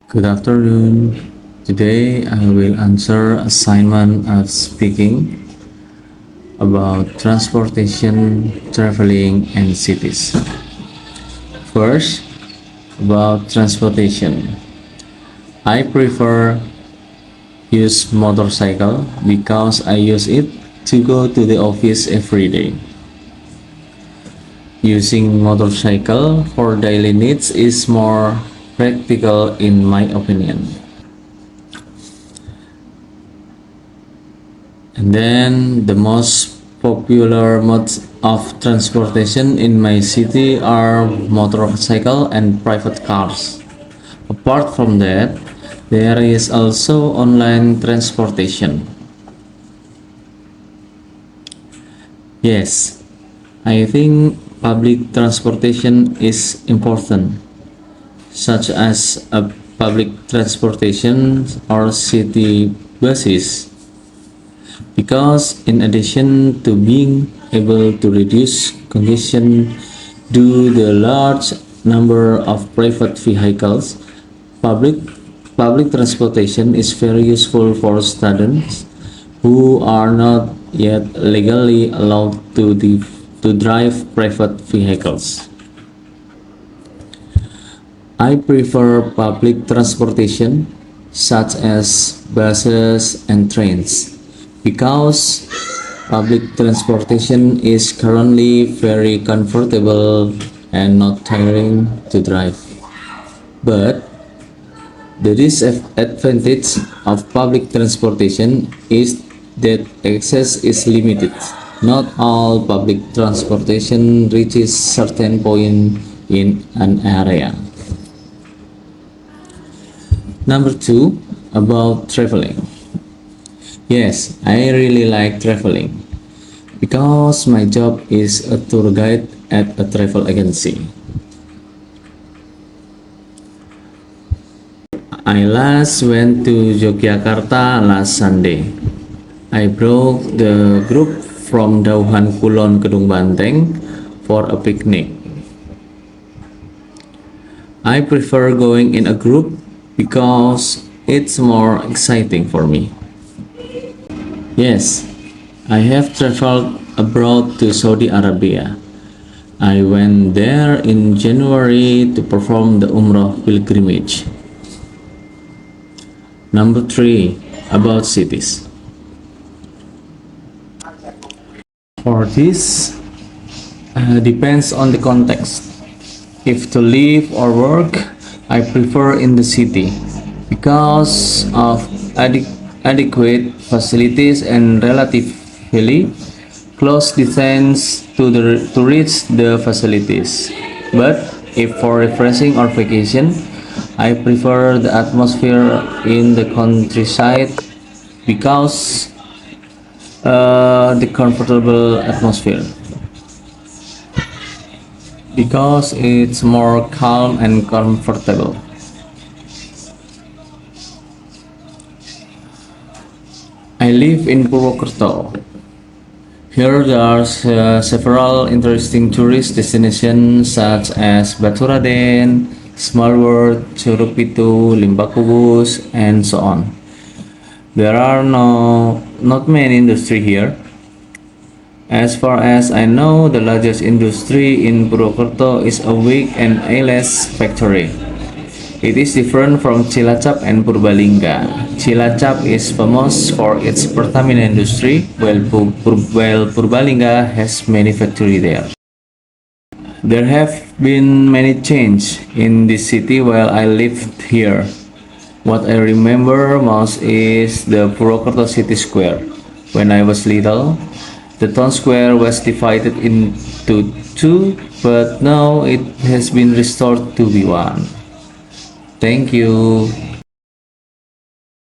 Good afternoon. Today I will answer assignment of speaking about transportation, traveling, and cities. First, about transportation. I prefer use motorcycle because I use it to go to the office every day. Using motorcycle for daily needs is more practical in my opinion. And then the most popular modes of transportation in my city are motorcycle and private cars. Apart from that, there is also online transportation. Yes, I think public transportation is important, such as a public transportation or city buses, because in addition to being able to reduce congestion due to the large number of private vehicles, public public transportation is very useful for students who are not yet legally allowed to drive private vehicles. I prefer public transportation such as buses and trains because public transportation is currently very comfortable and not tiring to drive. But the disadvantage of public transportation is that access is limited. Not all public transportation reaches certain point in an area. Number two, about traveling. Yes, I really like traveling because my job is a tour guide at a travel agency. I last went to Yogyakarta last Sunday. I brought the group from Dauhan Kulon Kedung Banteng for a picnic. I prefer going in a group because it's more exciting for me. Yes, I have traveled abroad to Saudi Arabia. I went there in January to perform the Umrah pilgrimage. Number three, about cities. For this, depends on the context. If to live or work, I prefer in the city because of adequate facilities and relatively close distance to reach the facilities. But if for refreshing or vacation, I prefer the atmosphere in the countryside because the comfortable atmosphere because it's more calm and comfortable. I live in Purwokerto. Here there are several interesting tourist destinations such as Baturaden, Small World, Curug Pitu, Limbakubus, and so on. There are not many industry here. As far as I know, the largest industry in Purwokerto is a wig and eyelash factory. It is different from Cilacap and Purbalingga. Cilacap is famous for its Pertamina industry, while Purbalingga has many factories there. There have been many changes in this city while I lived here. What I remember most is the Purwokerto City Square. When I was little, the town square was divided into two, but now it has been restored to be one. Thank you.